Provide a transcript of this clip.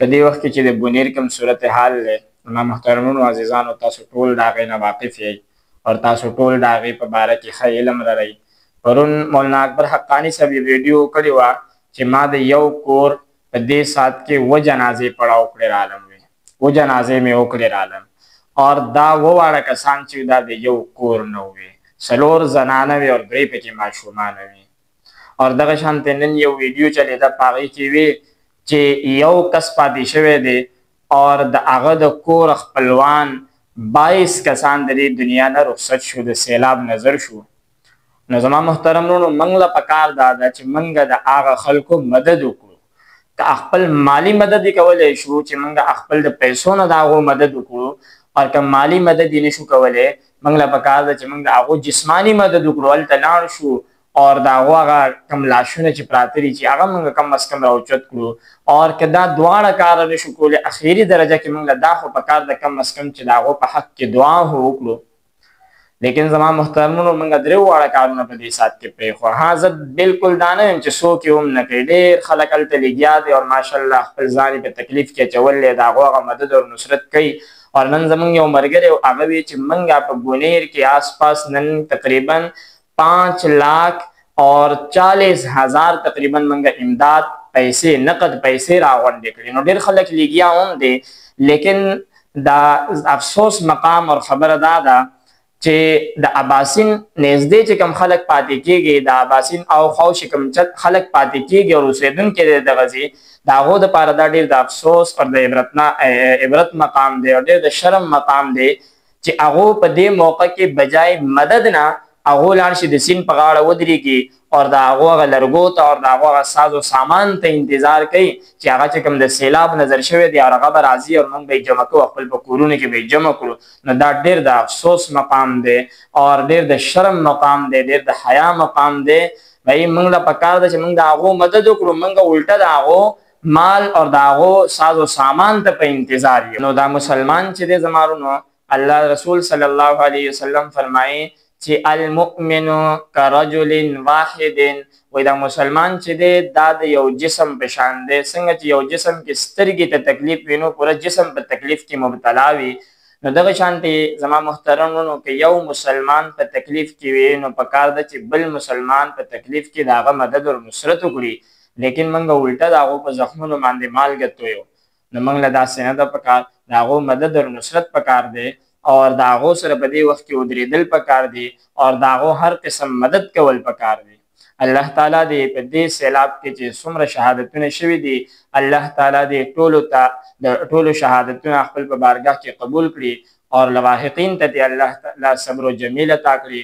په دې وخت کې چې د بونیر کوم صورت حال دی زما محترمونو عزیزانو تاسو ټول د هغې نه واقف یئ او تاسو ټول د هغې په باره کې ښه علم لرئ. پرون مولانا اکبر حقانی صاحب یې ویډیو کړې وه چې ما د یو کور په دې ساعت کې 7 جنازې پړاو کړې رالم وې 7 جنازې مې وکړې رالم اور دا 7 واړه کسان چې دا د یو کور نه وې 4 زنانه وې او 3 پکې ماشومانه وې. اور دغه شانتې نن یو ویډیو چلېده په هغې کې وې چې یو کس پاتې شوی دی اور د هغه د کور خپلوان 22 کسان د دې دنیا نه رخصت شو د سیلاب نظر شو. نو زما محترم وروڼو موږ له پکار دا ده چې موږ د هغه خلکو مدد وکړو. که خپل مالی مدد یې کولی شو چې موږ خپل د پیسو نه د هغو مدد وکړو او که مالی مدد یې نشو کولی موږ له پکار ده چې موږ د هغو جسماني مدد وکړو هلته لاړ شو اور د هغو هغه کم لاشونه چې پراته دي چې هغه موږ کم از کم راوچت کړو اور که دا دواړه کاره نشو کولی اخري درجه کې موږ له دا خو پکار ده کم از کم چې د هغو په حق کې دعا خو وکړو. لیکن زما محترمونو موږ 3 واړه کارونه په دې ساعت کې پرېښو. ها زه بالکل دا نه یم چې څوک یې هم نه کوي ډېر خلک هلته لګیا دي اور ماشاءالله خپل ځان یې په تکلیف کې اچولی د هغو هغه مدد او نصرت کوي. اور نن زموږ یو ملګری او هغه وی چې موږ په بونیر کې آس پاس نن تقریبا 5,40,000 تقریبا موږ امداد پیسې نقد پیسې راغونډې کړي. نو ډېر خلک لګیا هم دي لیکن دا افسوس مقام اور خبره دا ده چې د اباسین نږدې چې کوم خلک پاتې کېږي د اباسین او خواوشې کوم خلک پاتې کېږي او اوسېدونکي دی دغه ځای د هغو دپاره دا ډېر د افسوس او د عبرت مقام دی او ډېر د شرم مقام دی چې هغو په دې موقع کې بجای مدد نه هغو لاړ شي د سیند په غاړه ودرېږي اور د هغو هغه لرګو ته اور د هغو هغه ساز و سامان ته انتظار کوي چې هغه چې کوم د سیلاب نظر شوی دی اور هغه به راځي اور موږ به یې جمع کوو خپل په کورونو کې به یې جمع کړو. نو دا ډېر د افسوس مقام دی اور ډېر د شرم مقام دی ډېر د حیا مقام دی. بھائی موږ له پکار ده چې موږ د هغو مدد وکړو موږ الټه د هغو مال اور د هغو ساز و سامان ته په انتظار یو. نو دا مسلمان چې دی زما وروڼو الله رسول صلی الله علیه وسلم فرمایي چې المؤمن کرجل واحد وای دا مسلمان چې دی دا د یو جسم په شان دی څنګه چې یو جسم کې سترګې ته تکلیف وي نو پوره جسم په تکلیف کې مبتلا وي. نو دغه شانتې زما محترم وروڼو که یو مسلمان په تکلیف کې وي نو پکار ده چې بل مسلمان په تکلیف کې د هغه مدد او نصرت وکړي لیکن موږ الټه د هغو په زخمونو باندې مالګه تویو. نو موږ له داسې نه ده پکار د هغو مدد او نصرت پکار دی اور د هغو سره په دې وخت کې ودرېدل پکار دي اور د هغو هر قسم مدد کول پکار دي. الله تعالی دې په دې سیلاب کې چې څومره شهادتونه شوي دي الله تعالی دې ټولو ته د ټولو شهادتونه خپل په بارګاه کې قبول کړي اور لواحقین ته دې الله تعالی صبر و جمیل عطا کړي